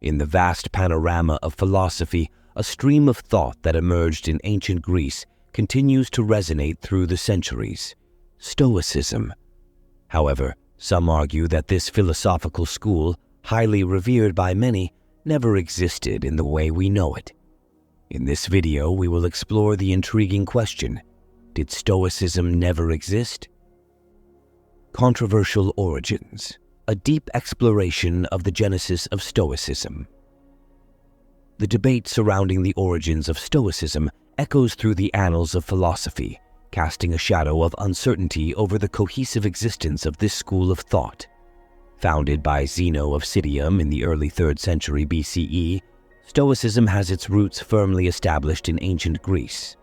In the vast panorama of philosophy, a stream of thought that emerged in ancient Greece continues to resonate through the centuries: Stoicism. However, some argue that this philosophical school, highly revered by many, never existed in the way we know it. In this video, we will explore the intriguing question: did Stoicism never exist? Controversial origins: a deep exploration of the genesis of Stoicism. The debate surrounding the origins of Stoicism echoes through the annals of philosophy, casting a shadow of uncertainty over the cohesive existence of this school of thought. Founded by Zeno of Citium in the early 3rd century BCE, Stoicism has its roots firmly established in ancient Greece.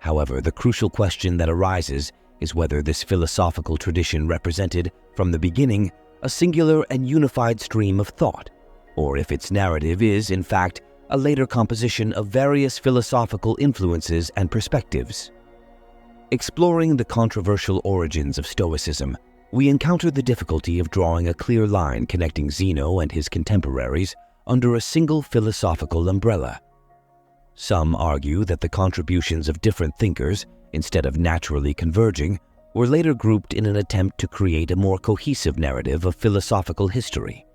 However, the crucial question that arises is whether this philosophical tradition represented, from the beginning, a singular and unified stream of thought, or if its narrative is, in fact, a later composition of various philosophical influences and perspectives. Exploring the controversial origins of Stoicism, we encounter the difficulty of drawing a clear line connecting Zeno and his contemporaries under a single philosophical umbrella. Some argue that the contributions of different thinkers, instead of naturally converging, were later grouped in an attempt to create a more cohesive narrative of philosophical history.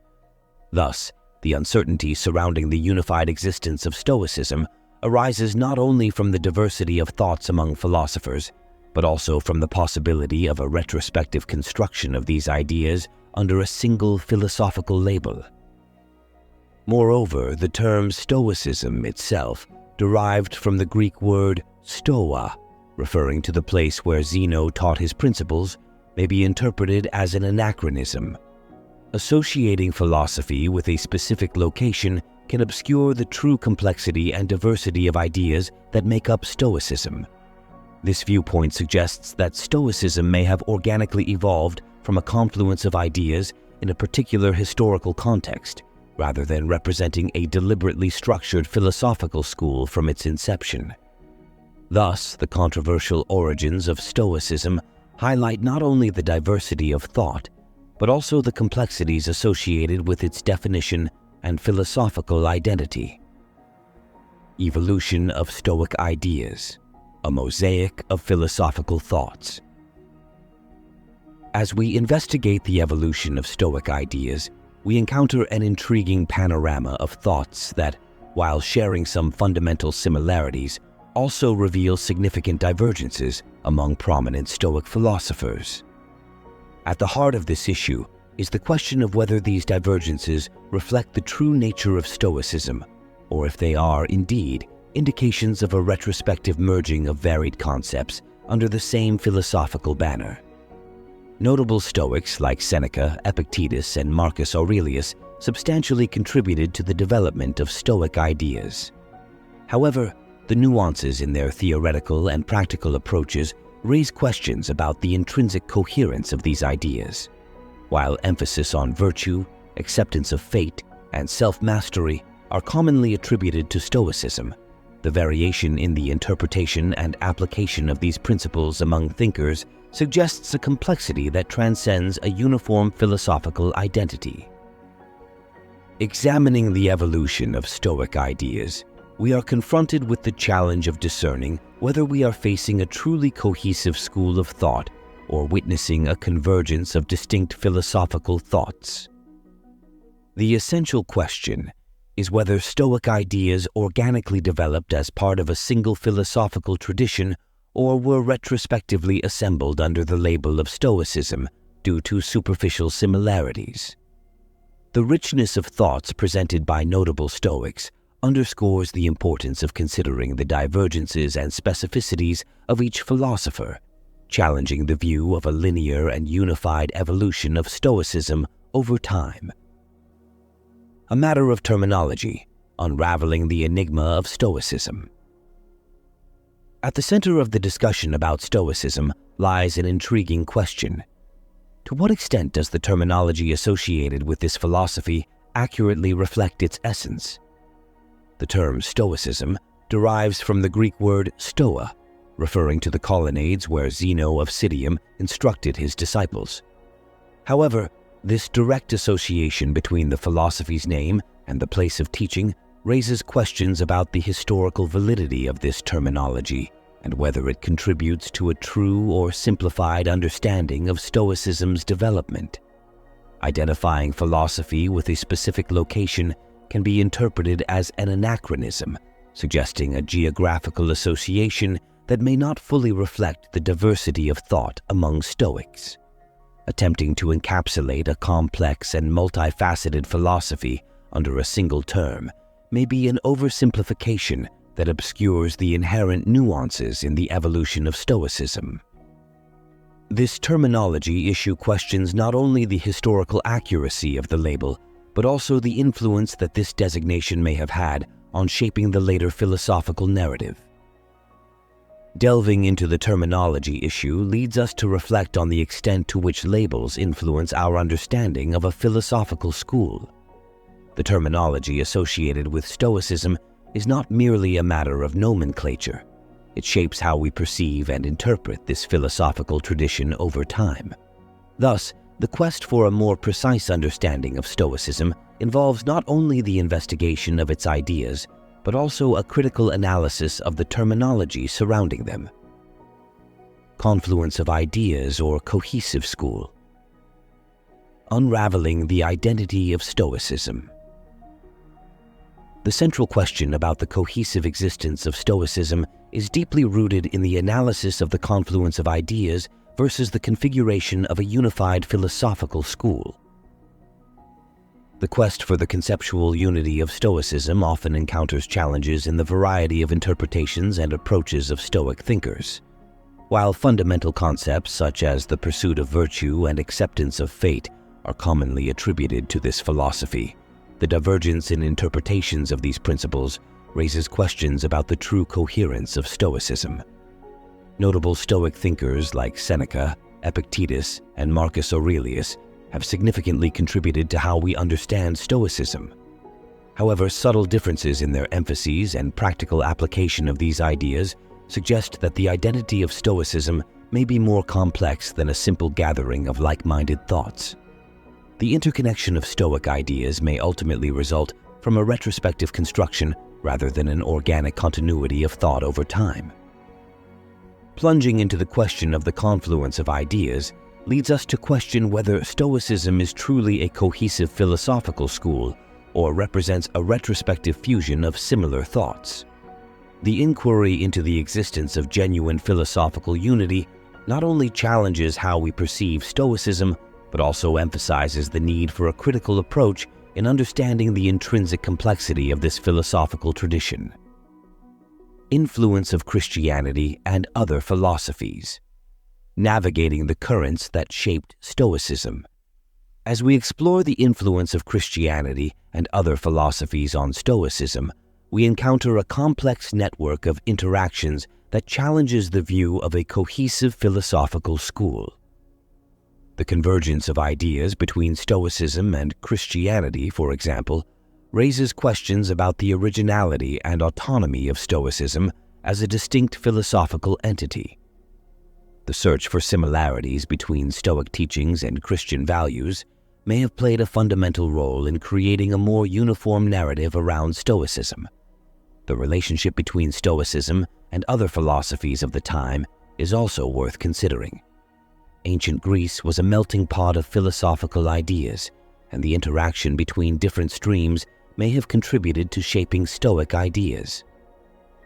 Thus, the uncertainty surrounding the unified existence of Stoicism arises not only from the diversity of thoughts among philosophers, but also from the possibility of a retrospective construction of these ideas under a single philosophical label. Moreover, the term Stoicism itself derived from the Greek word stoa, referring to the place where Zeno taught his principles, may be interpreted as an anachronism. Associating philosophy with a specific location can obscure the true complexity and diversity of ideas that make up Stoicism. This viewpoint suggests that Stoicism may have organically evolved from a confluence of ideas in a particular historical context, rather than representing a deliberately structured philosophical school from its inception. Thus, the controversial origins of Stoicism highlight not only the diversity of thought, but also the complexities associated with its definition and philosophical identity. Evolution of Stoic ideas: a mosaic of philosophical thoughts. As we investigate the evolution of Stoic ideas, we encounter an intriguing panorama of thoughts that, while sharing some fundamental similarities, also reveal significant divergences among prominent Stoic philosophers. At the heart of this issue is the question of whether these divergences reflect the true nature of Stoicism, or if they are, indeed, indications of a retrospective merging of varied concepts under the same philosophical banner. Notable Stoics like Seneca, Epictetus, and Marcus Aurelius substantially contributed to the development of Stoic ideas. However, the nuances in their theoretical and practical approaches raise questions about the intrinsic coherence of these ideas. While emphasis on virtue, acceptance of fate, and self-mastery are commonly attributed to Stoicism, the variation in the interpretation and application of these principles among thinkers suggests a complexity that transcends a uniform philosophical identity. Examining the evolution of Stoic ideas, we are confronted with the challenge of discerning whether we are facing a truly cohesive school of thought or witnessing a convergence of distinct philosophical thoughts. The essential question is whether Stoic ideas organically developed as part of a single philosophical tradition or were retrospectively assembled under the label of Stoicism due to superficial similarities. The richness of thoughts presented by notable Stoics underscores the importance of considering the divergences and specificities of each philosopher, challenging the view of a linear and unified evolution of Stoicism over time. A matter of terminology: unraveling the enigma of Stoicism. At the center of the discussion about Stoicism lies an intriguing question. To what extent does the terminology associated with this philosophy accurately reflect its essence? The term Stoicism derives from the Greek word stoa, referring to the colonnades where Zeno of Citium instructed his disciples. However, This direct association between the philosophy's name and the place of teaching raises questions about the historical validity of this terminology and whether it contributes to a true or simplified understanding of Stoicism's development. Identifying philosophy with a specific location can be interpreted as an anachronism, suggesting a geographical association that may not fully reflect the diversity of thought among Stoics. Attempting to encapsulate a complex and multifaceted philosophy under a single term may be an oversimplification that obscures the inherent nuances in the evolution of Stoicism. This terminology issue questions not only the historical accuracy of the label, but also the influence that this designation may have had on shaping the later philosophical narrative. Delving into the terminology issue leads us to reflect on the extent to which labels influence our understanding of a philosophical school. The terminology associated with Stoicism is not merely a matter of nomenclature. It shapes how we perceive and interpret this philosophical tradition over time. Thus, the quest for a more precise understanding of Stoicism involves not only the investigation of its ideas, but also a critical analysis of the terminology surrounding them. Confluence of ideas or cohesive school. Unraveling the identity of Stoicism. The central question about the cohesive existence of Stoicism is deeply rooted in the analysis of the confluence of ideas versus the configuration of a unified philosophical school. The quest for the conceptual unity of Stoicism often encounters challenges in the variety of interpretations and approaches of Stoic thinkers. While fundamental concepts such as the pursuit of virtue and acceptance of fate are commonly attributed to this philosophy, the divergence in interpretations of these principles raises questions about the true coherence of Stoicism. Notable Stoic thinkers like Seneca, Epictetus, and Marcus Aurelius have significantly contributed to how we understand Stoicism. However, subtle differences in their emphases and practical application of these ideas suggest that the identity of Stoicism may be more complex than a simple gathering of like-minded thoughts. The interconnection of Stoic ideas may ultimately result from a retrospective construction rather than an organic continuity of thought over time. Plunging into the question of the confluence of ideas leads us to question whether Stoicism is truly a cohesive philosophical school or represents a retrospective fusion of similar thoughts. The inquiry into the existence of genuine philosophical unity not only challenges how we perceive Stoicism, but also emphasizes the need for a critical approach in understanding the intrinsic complexity of this philosophical tradition. Influence of Christianity and other philosophies. Navigating the currents that shaped Stoicism. As we explore the influence of Christianity and other philosophies on Stoicism, we encounter a complex network of interactions that challenges the view of a cohesive philosophical school. The convergence of ideas between Stoicism and Christianity, for example, raises questions about the originality and autonomy of Stoicism as a distinct philosophical entity. The search for similarities between Stoic teachings and Christian values may have played a fundamental role in creating a more uniform narrative around Stoicism. The relationship between Stoicism and other philosophies of the time is also worth considering. Ancient Greece was a melting pot of philosophical ideas, and the interaction between different streams may have contributed to shaping Stoic ideas.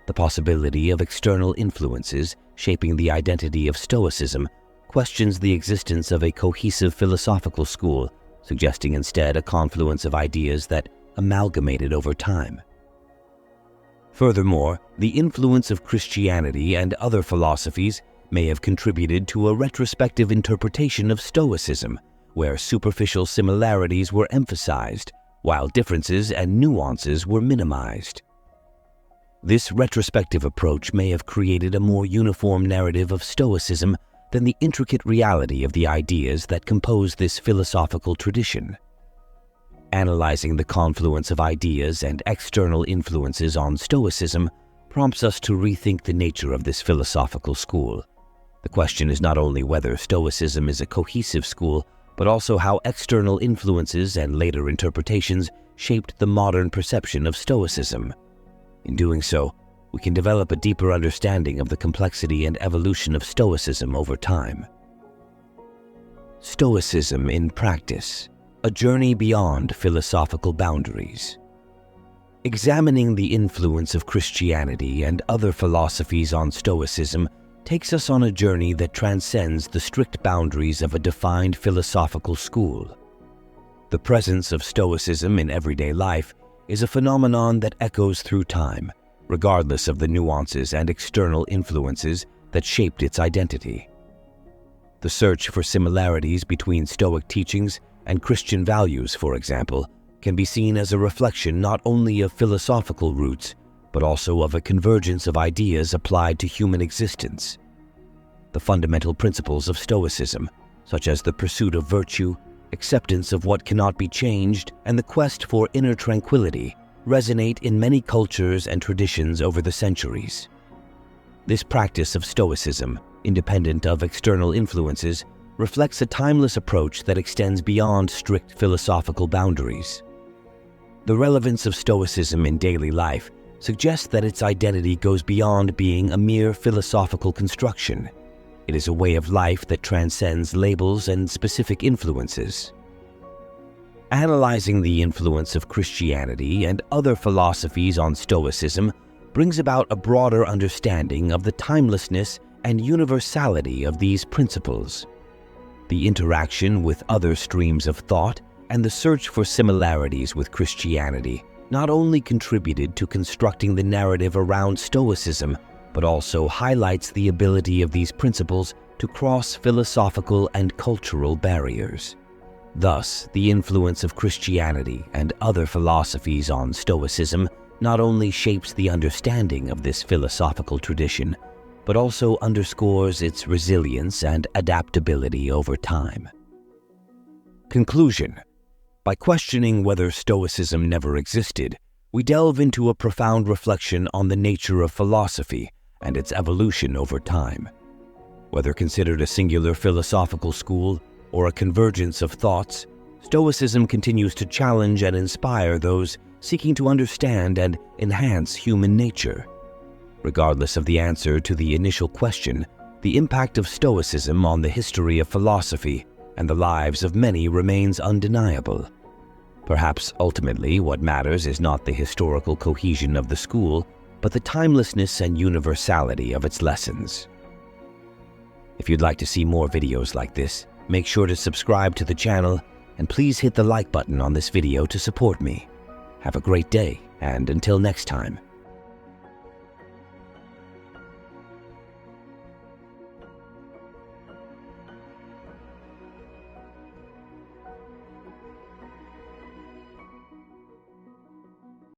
The possibility of external influences shaping the identity of Stoicism questions the existence of a cohesive philosophical school, suggesting instead a confluence of ideas that amalgamated over time. Furthermore, the influence of Christianity and other philosophies may have contributed to a retrospective interpretation of Stoicism, where superficial similarities were emphasized, while differences and nuances were minimized. This retrospective approach may have created a more uniform narrative of Stoicism than the intricate reality of the ideas that compose this philosophical tradition. Analyzing the confluence of ideas and external influences on Stoicism prompts us to rethink the nature of this philosophical school. The question is not only whether Stoicism is a cohesive school, but also how external influences and later interpretations shaped the modern perception of Stoicism. In doing so, we can develop a deeper understanding of the complexity and evolution of Stoicism over time. Stoicism in practice, a journey beyond philosophical boundaries. Examining the influence of Christianity and other philosophies on Stoicism takes us on a journey that transcends the strict boundaries of a defined philosophical school. The presence of Stoicism in everyday life is a phenomenon that echoes through time, regardless of the nuances and external influences that shaped its identity. The search for similarities between Stoic teachings and Christian values, for example, can be seen as a reflection not only of philosophical roots, but also of a convergence of ideas applied to human existence. The fundamental principles of Stoicism, such as the pursuit of virtue, acceptance of what cannot be changed, and the quest for inner tranquility, resonate in many cultures and traditions over the centuries. This practice of Stoicism, independent of external influences, reflects a timeless approach that extends beyond strict philosophical boundaries. The relevance of Stoicism in daily life suggests that its identity goes beyond being a mere philosophical construction. It is a way of life that transcends labels and specific influences. Analyzing the influence of Christianity and other philosophies on Stoicism brings about a broader understanding of the timelessness and universality of these principles. The interaction with other streams of thought and the search for similarities with Christianity not only contributed to constructing the narrative around Stoicism, but also highlights the ability of these principles to cross philosophical and cultural barriers. Thus, the influence of Christianity and other philosophies on Stoicism not only shapes the understanding of this philosophical tradition, but also underscores its resilience and adaptability over time. Conclusion. By questioning whether Stoicism never existed, we delve into a profound reflection on the nature of philosophy and its evolution over time. Whether considered a singular philosophical school or a convergence of thoughts, Stoicism continues to challenge and inspire those seeking to understand and enhance human nature. Regardless of the answer to the initial question, the impact of Stoicism on the history of philosophy and the lives of many remains undeniable. Perhaps ultimately what matters is not the historical cohesion of the school, but the timelessness and universality of its lessons. If you'd like to see more videos like this, make sure to subscribe to the channel and please hit the like button on this video to support me. Have a great day, and until next time.